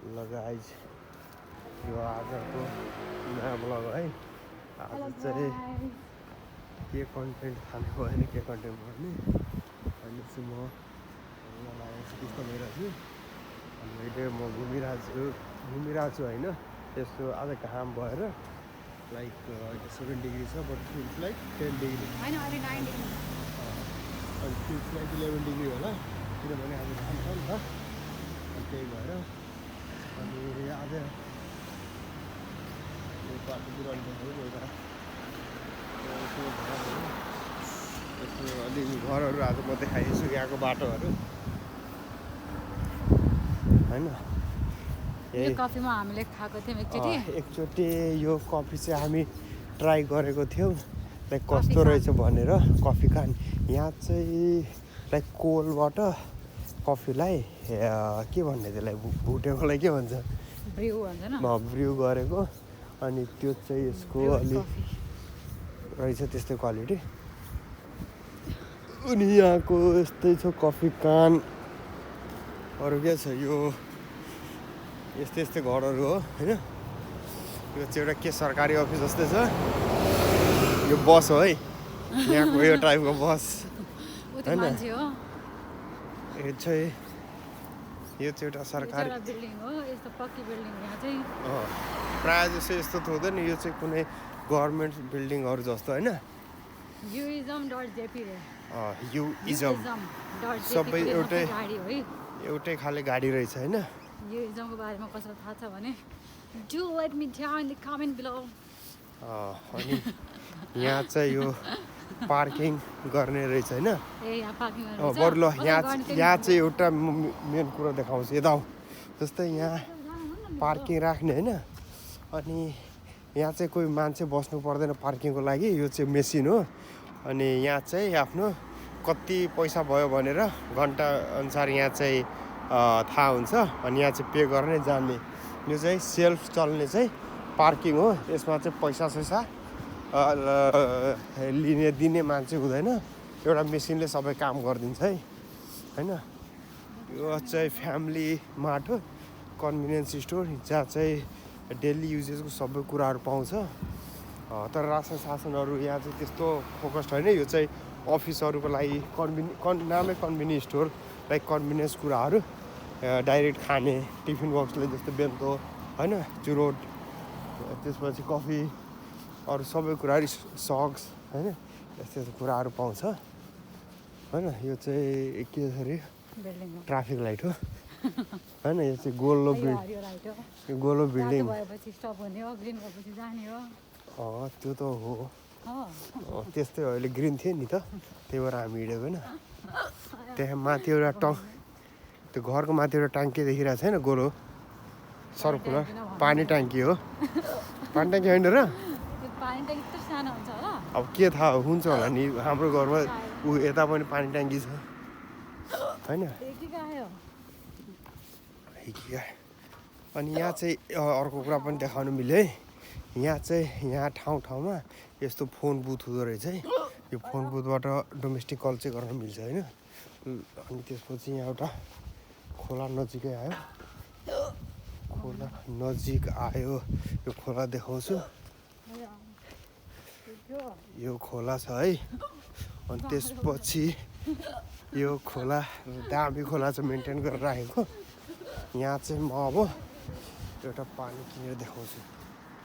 ल गाइज यो आजको नयाँ ब्लग है। आज चाहिँ के कन्टेन्ट खानु भएन के कन्टेन्ट गर्ने अहिले चाहिँ म त्यस्तो भइरहेको छु। अहिले म घुमिरहेको छु होइन। यस्तो आज घाम भएर लाइक 7 डिग्री छ बट फिल्स लाइक 10 डिग्री होइन अहिले 9 डिग्री अनि फिल्स लाइक 11 डिग्री होला किनभने आज घाम छ नि त। अनि त्यही भएर अनि आज यो बाटोतिर अलि घरहरू आज म देखाइदिन्छु यहाँको बाटोहरू होइन। यो कफीमा हामीले खाएको थियौँ एकचोटि यो कफी चाहिँ हामी ट्राई गरेको थियौँ लाइक कस्तो रहेछ भनेर। कफी खान यहाँ चाहिँ लाइक कोलबाट कफीलाई के भन्ने त्यसलाई भुटेकोलाई के भन्छ ब्रिउ गरेको अनि त्यो चाहिँ यसको अलि रहेछ त्यस्तै क्वालिटी। अनि यहाँको यस्तै छ कफी कान अरू के छ यो यस्तै यस्तै घरहरू हो होइन। यो चाहिँ एउटा के सरकारी अफिस जस्तै छ। यो बस हो है यहाँको यो टाइपको बस होइन। यो चाहिँ एउटा सरकारी बिल्डिङ हो। यस्तो पक्की बिल्डिङ यहाँ चाहिँ प्रायः जस्तो यस्तो त हुँदैन। यो चाहिँ कुनै गभर्मेन्ट बिल्डिङहरू जस्तो होइन। युइजम सबै एउटै खाले गाडी रहेछ होइन। युइजमको बारेमा कसैलाई थाहा छ भने do let me down in the comment below. अनि यहाँ चाहिँ यो पार्किङ गर्ने रहेछ होइन। बरु ल यहाँ चाहिँ एउटा मेन कुरा देखाउँछु यता जस्तै यहाँ पार्किङ राख्ने होइन। अनि यहाँ चाहिँ कोही मान्छे बस्नु पर्दैन पार्किङको लागि। यो चाहिँ मेसिन हो अनि यहाँ चाहिँ आफ्नो कति पैसा भयो भनेर घन्टा अनुसार यहाँ चाहिँ थाहा हुन्छ। अनि यहाँ चाहिँ पे गर्ने जाने यो चाहिँ सेल्फ चल्ने चाहिँ पार्किङ हो। यसमा चाहिँ पैसा लिने दिने मान्छे हुँदैन। एउटा मेसिनले सबै काम गरिदिन्छ है होइन। यो चाहिँ फ्यामिली मार्ट हो कन्भिनियन्स स्टोर जहाँ चाहिँ डेली युजेसको सबै कुराहरू पाउँछ। तर रासन सासनहरू यहाँ चाहिँ त्यस्तो फोकस्ड होइन। यो चाहिँ अफिसहरूको लागि नामै कन्भिनियन्स स्टोर लाइक कन्भिनियन्स कुराहरू डाइरेक्ट खाने टिफिन बक्सले जस्तो बेन्तो होइन चुरोट त्यसपछि कफी अरू सबै कुराहरू सक्स होइन यस्तो यस्तो कुराहरू पाउँछ होइन। यो चाहिँ के अरे ट्राफिक लाइट हो होइन। यो चाहिँ गोलो बिल्डिङ त्यो त हो त्यस्तै हो। अहिले ग्रिन थियो नि त त्यही भएर हामी हिँडेको होइन। त्यहाँ माथि एउटा त्यो घरको माथि एउटा ट्याङ्की देखिरहेको छैन गोलो सर्कुलर पानी ट्याङ्की हो। पानी ट्याङ्की होइन र अब के थाहा हुन्छ होला नि। हाम्रो घरमा यता पनि पानी ट्याङ्की छ होइन। अनि यहाँ चाहिँ अर्को कुरा पनि देखाउनु मिल्यो है। यहाँ ठाउँमा यस्तो फोन बुथ हुँदो रहेछ है। यो फोन बुथबाट डोमेस्टिक कल चाहिँ गर्न मिल्छ होइन। अनि त्यसपछि यहाँ एउटा खोला नजिकै आयो। यो खोला देखाउँछु। यो खोला छ है। अनि त्यसपछि यो खोला दामी खोला चाहिँ मेन्टेन गरेर राखेको। यहाँ चाहिँ म अब एउटा पानी किनेर देखाउँछु।